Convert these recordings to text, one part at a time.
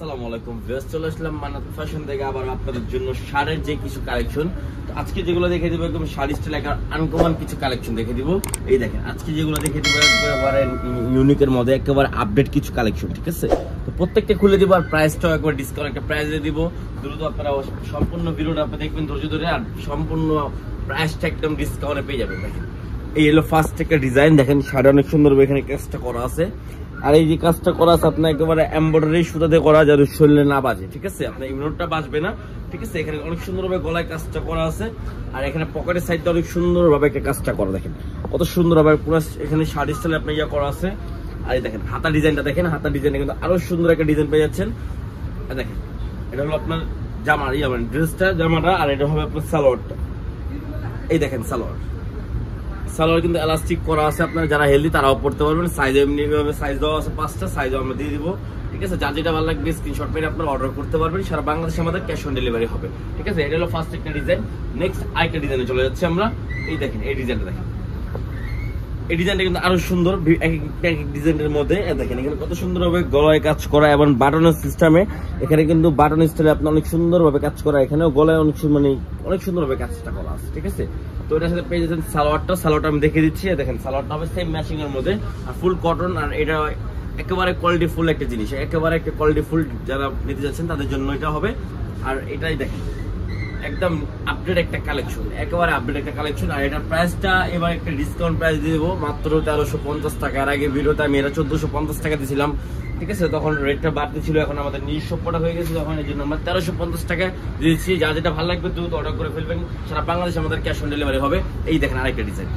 আসসালামু আলাইকুম ভিউয়ার্স, চলে আসলাম মান্নাত ফ্যাশন থেকে আবার আপনাদের জন্য শাড়ির যে কিছু কালেকশন। তো আজকে যেগুলো দেখে দিব একদম শাড়ি স্টাইল একটা আনকমন কিছু কালেকশন দেখে দিব। এই দেখেন আজকে যেগুলো দেখে দিব একেবারে ইউনিকের মধ্যে একেবারে আপডেট কিছু কালেকশন, ঠিক আছে? তো প্রত্যেকটা খুলে দিব আর প্রাইসটাও একবার ডিসকাউন্ট একটা প্রাইসে দিব। দ্রুত আপনারা সম্পূর্ণ ভিডিওটা আপনি দেখবেন ধৈর্য ধরে, আর সম্পূর্ণ প্রাইসটা একদম ডিসকাউন্টে পেয়ে যাবেন। দেখেন এই হলো ফার্স্ট একটা ডিজাইন, দেখেন শাড়ি অনেক সুন্দর এখানে কাজটা করা আছে। আর এই যে কাজটা করা আছে আপনার একেবারে এমব্রয়ডারি সুতাতে করা, যার শরীরে না বাজে, ঠিক আছে? আপনার ইউনিটটা বাজবে না, ঠিক আছে? এখানে অনেক সুন্দরভাবে গলায় কাজটা করা আছে, আর এখানে পকেটের সাইডটা অনেক সুন্দরভাবে একটা কাজটা করা, দেখেন কত সুন্দরভাবে পুরো এখানে শাড়ি স্টাইলে আপনার ইয়া করা আছে। আর এই দেখেন হাতা ডিজাইনটা, দেখেন হাতা ডিজাইনটা কিন্তু আরো সুন্দর একটা ডিজাইন পেয়ে যাচ্ছেন। দেখেন এটা হলো আপনার জামা, ইয়া মানে ড্রেসটা, জামাটা, আর এটা হবে আপনার সালোয়ারটা। এই দেখেন সালোয়ার কিন্তু এলাস্টিক করা আছে, আপনারা যারা হেলদি তারাও পড়তে পারবেন। সাইজ এমনি সাইজ দেওয়া আছে 5টা, সাইজও আমরা দিয়ে দিব, ঠিক আছে? যার যেটা ভালো লাগবে স্ক্রিনশট মেরে আপনারা অর্ডার করতে পারবেন। সারা বাংলাদেশে আমাদের ক্যাশ অন ডেলিভারি হবে, ঠিক আছে? এটা হলো ফার্স্ট একটা ডিজাইন। নেক্সট আরেকটা ডিজাইনে চলে যাচ্ছে আমরা। এই দেখেন এই ডিজাইনটা, দেখেন এই ডিজাইনটা কিন্তু আরো সুন্দর, এক এক ডিজাইনের মধ্যে দেখেন এখানে কত সুন্দরভাবে গলায় কাজ করা এবং বাটনের সিস্টেমে। এখানে কিন্তু বাটন স্টাইলে আপনার অনেক সুন্দরভাবে কাজ করা, এখানেও গলায় অনেক মানে অনেক সুন্দরভাবে কাজটা করা আছে, ঠিক আছে? তো এটার সাথে পেয়ে যাচ্ছেন সালোয়ারটা আমি দেখিয়ে দিচ্ছি। দেখেন সালোয়ারটা হবে সেম ম্যাচিং এর মধ্যে, আর ফুল কটন, আর এটা একেবারে কোয়ালিটি ফুল একটা জিনিস, একেবারে একটা কোয়ালিটি ফুল যারা নিতে যাচ্ছেন তাদের জন্য এটা হবে। আর এটাই দেখেন একদম আপডেট একটা কালেকশন, একেবারে আপডেট একটা কালেকশন। আর এটার প্রাইসটা এবার একটা ডিসকাউন্ট প্রাইস দিয়ে দেবো মাত্র 1350 টাকা। আর আগে ভিডিওতে আমি এটা 1450 টাকা দিয়েছিলাম, ঠিক আছে? তখন রেটটা বাড়তি ছিল, এখন আমাদের নিজস্ব প্রোডাক্ট হয়ে গেছে, তখন এই জন্য আমরা 1350 টাকা দিয়েছি। যা যেটা ভালো লাগবে দ্রুত অর্ডার করে ফেলবেন, সারা বাংলাদেশে আমাদের ক্যাশ অন ডেলিভারি হবে। এই দেখেন আরেকটা ডিজাইন,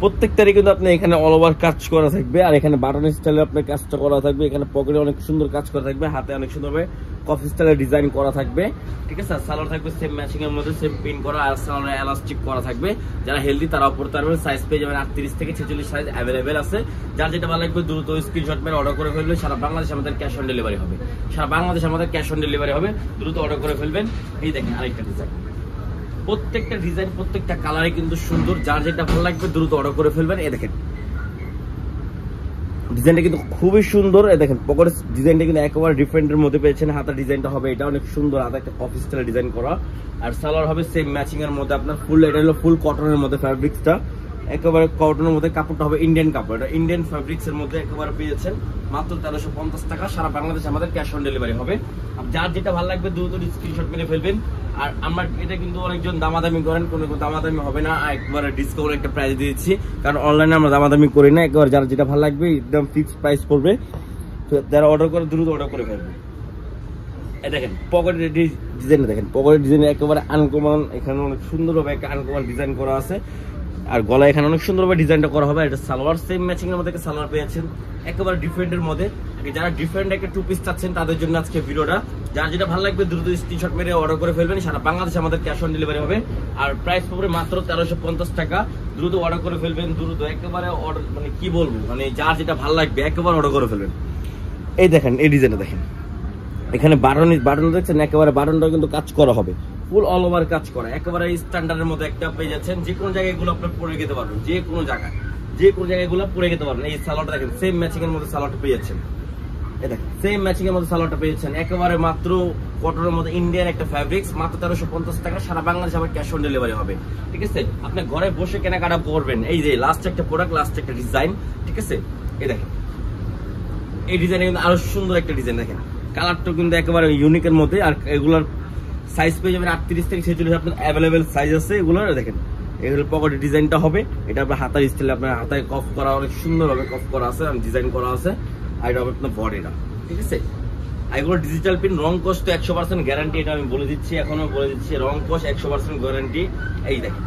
প্রত্যেকটারই কিন্তু আপনি এখানে অল ওভার কাজ করা থাকবে, আর এখানে বাটন স্টাইলে আপনার কাজটা করা থাকবে। এখানে পকেটে অনেক সুন্দর কাজ করা থাকবে, হাতে অনেক সুন্দরভাবে কফি স্টাইলের ডিজাইন করা থাকবে, ঠিক আছে? আর সালোয়ার থাকবে সেম ম্যাচিং এর মধ্যে, সেম পিন করা, আর সালোয়ারে এলাস্টিক করা থাকবে। যারা হেলদি তারাও পড়তে পারবেন। সাইজ পেয়ে যাবেন 38 থেকে 46 সাইজ অ্যাভেলেবেল আছে। যার যেটা ভালো লাগবে দ্রুত স্ক্রিনশট মেরে অর্ডার করে ফেলবেন। সারা বাংলাদেশে আমাদের ক্যাশ অন ডেলিভারি হবে, সারা বাংলাদেশে আমাদের ক্যাশ অন ডেলিভারি হবে, দ্রুত অর্ডার করে ফেলবেন। এই দেখেন আরেকটা ডিজাইন, প্রত্যেকটা ডিজাইন প্রত্যেকটা কালারে কিন্তু সুন্দর। যার যেটা ভালো লাগবে দ্রুত অর্ডার করে ফেলবেন। এই দেখেন ডিজাইনটা কিন্তু খুবই সুন্দর। এই দেখেন পকেটের ডিজাইনটা কিন্তু একেবারে ডিফারেন্টের মধ্যে পেয়েছেন। হাতা ডিজাইনটা হবে এটা অনেক সুন্দর, হাতে একটা কফি স্টাইল ডিজাইন করা, আর সালোয়ার হবে সেম ম্যাচিং এর মধ্যে আপনার ফুল। এটা হলো ফুল কটনের মধ্যে, ফ্যাব্রিক্সটা একেবারে কটনের মধ্যে, কাপড়টা হবে ইন্ডিয়ান কাপড়, এটা ইন্ডিয়ান ফ্যাব্রিক্স এর মধ্যে একেবারে পেয়েছেন মাত্র 1350 টাকা। সারা বাংলাদেশে আমাদের ক্যাশ অন ডেলিভারি হবে। যার যেটা ভালো লাগবে দ্রুত স্ক্রিনশট মেরে ফেলবেন। আর আমরা এটা কিন্তু অনেকজন দামাদামি করেন, কোনো দামাদামি হবে না, একবারে ডিসকাউন্ট একটা প্রাইস দিয়েছি, কারণ অনলাইনে আমরা দামাদামি করি না। একবার যার যেটা ভালো লাগবে একদম ফিক্সড প্রাইস পড়বে, তো যারা অর্ডার করে দ্রুত অর্ডার করে ফেলবে। এই দেখেন পকেটের ডিজাইন, দেখেন পকেটের ডিজাইন একেবারে আনকমন, এখানে অনেক সুন্দরভাবে একটা আনকমন ডিজাইন করা আছে, আর গলা এখানে অনেক সুন্দরভাবে ডিজাইনটা করা হবে। এটা সালোয়ার সেম ম্যাচিং এর মধ্যে সালোয়ার পেয়েছেন একেবারে ডিফারেন্টের মধ্যে। যারা ডিফারেন্ট একটা টু পিস চাচ্ছেন তাদের জন্য আজকে ভিডিওটা। যার যেটা ভালো লাগবে দ্রুত স্ক্রিনশট মেরে অর্ডার করে ফেলবেন। সারা বাংলাদেশে আমাদের ক্যাশ অন ডেলিভারি হবে, আর প্রাইস পড়বে মাত্র 1350 টাকা। দ্রুত অর্ডার করে ফেলবেন, দ্রুত একেবারে অর্ডার, মানে কি বলবো, মানে যার যেটা ভালো লাগবে একেবারে অর্ডার করে ফেলবেন। এই দেখেন এই ডিজাইনটা, দেখেন এখানে বাটন দেখছেন, একেবারে বাটনটা কিন্তু কাজ করা হবে, ফুল অল ওভার কাজ করা, একেবারে স্ট্যান্ডার্ডের মধ্যে একটা পেয়ে যাচ্ছেন। যে কোনো জায়গায় এগুলো আপনার পরে যেতে পারবেন, যে কোনো জায়গায় এগুলো পরে যেতে পারবেন। এই সালোয়ারটা দেখেন সেম ম্যাচিং এর মধ্যে সালোয়ারটা পেয়ে যাচ্ছেন। এই দেখেন সেম ম্যাচিং এর মধ্যে সালোয়ারটা পেয়ে যাচ্ছেন, একেবারে মাত্র কটনের মধ্যে ইন্ডিয়ান একটা ফ্যাব্রিক্স, মাত্র 1350 টাকা। সারা বাংলাদেশে আবার ক্যাশ অন ডেলিভারি হবে, ঠিক আছে? আপনি ঘরে বসে কেনাকাটা করবেন। এই যে লাস্ট একটা প্রোডাক্ট, লাস্ট একটা ডিজাইন, ঠিক আছে? এই দেখেন এই ডিজাইনে কিন্তু আরো সুন্দর একটা ডিজাইন, দেখেন কালারটা কিন্তু একেবারে ইউনিকের মধ্যে। আর এগুলোর সাইজ পেয়ে যাবেন 38 থেকে 46, আপনার অ্যাভেলেবেল সাইজ আছে এগুলোর। দেখেন এগুলো পকেটের ডিজাইনটা হবে, এটা আপনার হাতার স্টাইলে, আপনার হাতায় কফ করা অনেক সুন্দরভাবে কফ করা আছে, ডিজাইন করা আছে। আর এটা হবে আপনার বডিটা, ঠিক আছে? এগুলো ডিজিটাল প্রিন্ট, রং কোশ তো 100% গ্যারান্টি, এটা আমি বলে দিচ্ছি, এখনো বলে দিচ্ছি, রং কোশ 100% গ্যারান্টি। এই দেখেন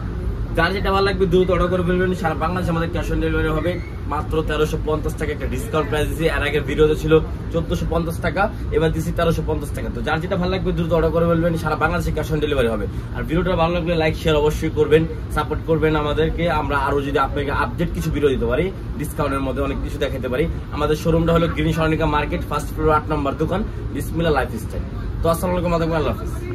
যার যেটা ভালো লাগবে দ্রুত অর্ডার করে ফেলবেন। সারা বাংলাদেশে আমাদের ক্যাশ অন ডেলিভারি হবে, মাত্র 1350 টাকা একটা ডিসকাউন্ট প্রাইস দিচ্ছি। এর আগের ভিডিওতে ছিল 1450 টাকা, এবার দিচ্ছি 1350 টাকা। তো যার যেটা ভালো লাগবে দ্রুত অর্ডার করে ফেলবেন, সারা বাংলাদেশে ক্যাশ অন ডেলিভারি হবে। আর ভিডিওটা ভালো লাগলে লাইক শেয়ার অবশ্যই করবেন, সাপোর্ট করবেন আমাদেরকে। আমরা আরো যদি আপনাকে আপডেট কিছু ভিডিও দিতে পারি, ডিসকাউন্টের মধ্যে অনেক কিছু দেখাতে পারি। আমাদের শোরুমটা হলো green Swarnika market, first floor 8 নম্বর দোকান, বিসমিল্লাহ লাইফস্টাইল। তো আসসালামু আলাইকুম, আল্লাহ হাফেজ।